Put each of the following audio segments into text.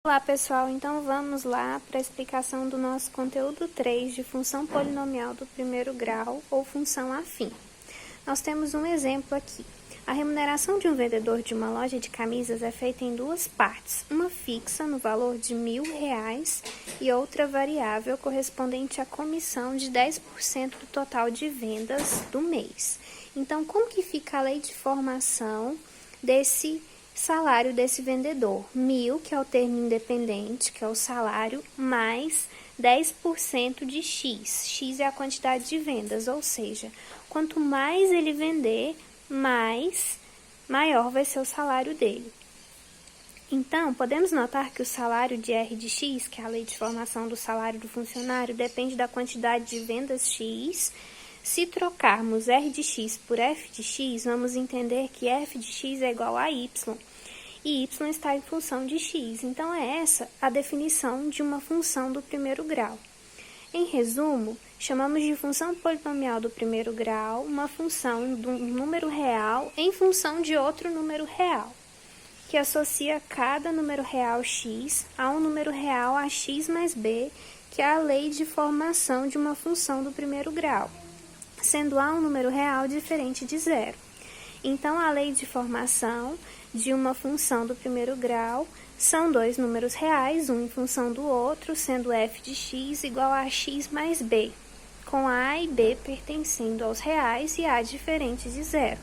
Olá pessoal, então vamos lá para a explicação do nosso conteúdo 3 de função polinomial do primeiro grau ou função afim. Nós temos um exemplo aqui. A remuneração de um vendedor de uma loja de camisas é feita em duas partes, uma fixa no valor de R$1.000 e outra variável correspondente à comissão de 10% do total de vendas do mês. Então, como que fica a lei de formação desse salário desse vendedor? 1.000, que é o termo independente, que é o salário, mais 10% de X. X é a quantidade de vendas, ou seja, quanto mais ele vender, maior vai ser o salário dele. Então, podemos notar que o salário de R de X, que é a lei de formação do salário do funcionário, depende da quantidade de vendas X. Se trocarmos R de X por F de X, vamos entender que F de X é igual a Y, e Y está em função de X. Então, é essa a definição de uma função do primeiro grau. Em resumo, chamamos de função polinomial do primeiro grau uma função de um número real em função de outro número real, que associa cada número real x a um número real a x mais b, que é a lei de formação de uma função do primeiro grau, sendo A um número real diferente de zero. Então, a lei de formação de uma função do primeiro grau são dois números reais, um em função do outro, sendo f de x igual a x mais b, com a e b pertencendo aos reais e a diferente de zero.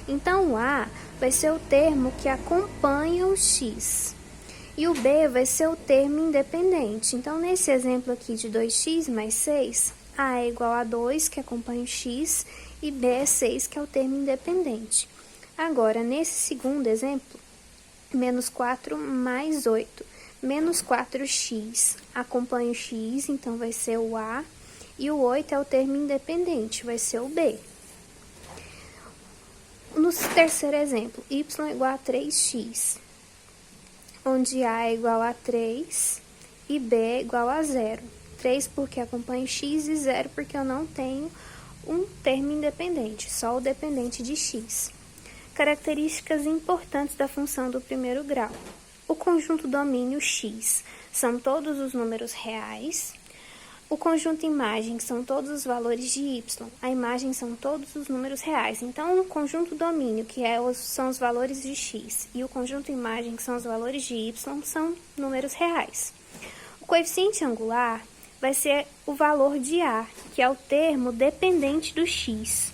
Então, o a vai ser o termo que acompanha o x, e o b vai ser o termo independente. Então, nesse exemplo aqui de 2x mais 6, a é igual a 2, que acompanha o x, e b é 6, que é o termo independente. Agora, nesse segundo exemplo, menos 4 mais 8. Menos 4x acompanha o x, então vai ser o a, e o 8 é o termo independente, vai ser o b. No terceiro exemplo, y é igual a 3x, onde a é igual a 3 e b é igual a 0. 3 porque acompanha o x e 0 porque eu não tenho um termo independente, só o dependente de x. Características importantes da função do primeiro grau. O conjunto domínio x são todos os números reais. O conjunto imagem são todos os valores de y. A imagem são todos os números reais. Então, o conjunto domínio, que são os valores de x, e o conjunto imagem, que são os valores de y, são números reais. O coeficiente angular vai ser o valor de a, que é o termo dependente do x.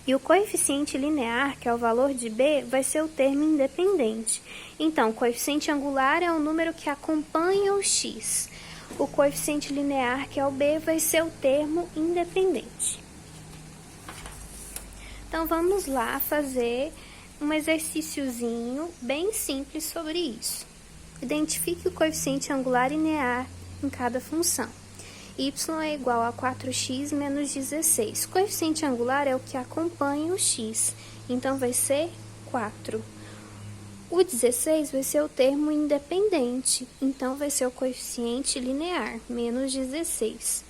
E o coeficiente linear, que é o valor de b, vai ser o termo independente. Então, o coeficiente angular é o número que acompanha o x. O coeficiente linear, que é o b, vai ser o termo independente. Então, vamos lá fazer um exercíciozinho bem simples sobre isso. Identifique o coeficiente angular linear em cada função. Y é igual a 4x menos 16. O coeficiente angular é o que acompanha o x, então vai ser 4. O 16 vai ser o termo independente, então vai ser o coeficiente linear, menos 16.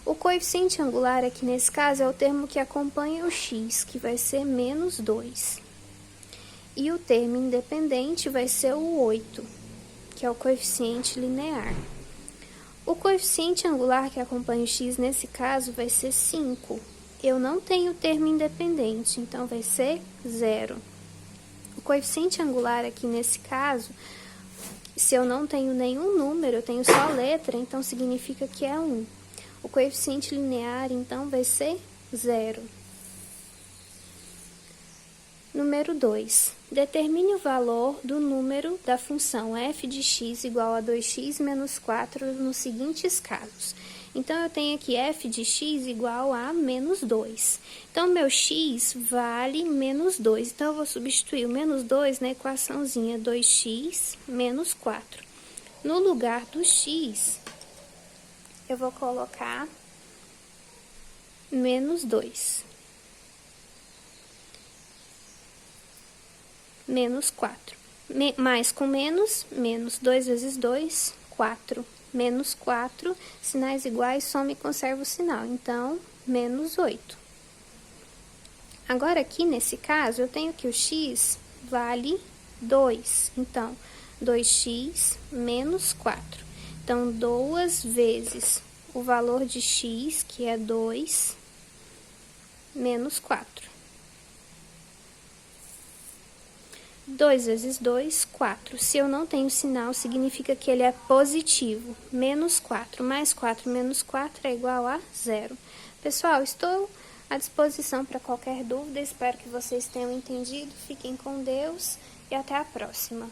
O coeficiente angular aqui nesse caso é o termo que acompanha o x, que vai ser menos 2. E o termo independente vai ser o 8, que é o coeficiente linear. O coeficiente angular que acompanha o x nesse caso vai ser 5. Eu não tenho termo independente, então vai ser 0. O coeficiente angular aqui nesse caso, se eu não tenho nenhum número, eu tenho só letra, então significa que é 1. O coeficiente linear, então, vai ser 0. Número 2. Determine o valor do número da função f de x igual a 2x menos 4 nos seguintes casos. Então, eu tenho aqui f de x igual a menos 2. Então, meu x vale menos 2. Então, eu vou substituir o menos 2 na equaçãozinha 2x menos 4. No lugar do x, eu vou colocar menos 2. Menos 4. Mais com menos, menos 2 vezes 2, 4. Menos 4, sinais iguais, soma e conserva o sinal. Então, menos 8. Agora, aqui nesse caso, eu tenho que o x vale 2. Então, 2x menos 4. Então, 2 vezes o valor de x, que é 2, menos 4. 2 vezes 2, 4. Se eu não tenho sinal, significa que ele é positivo. Menos 4 mais 4 menos 4 é igual a 0. Pessoal, estou à disposição para qualquer dúvida. Espero que vocês tenham entendido. Fiquem com Deus e até a próxima.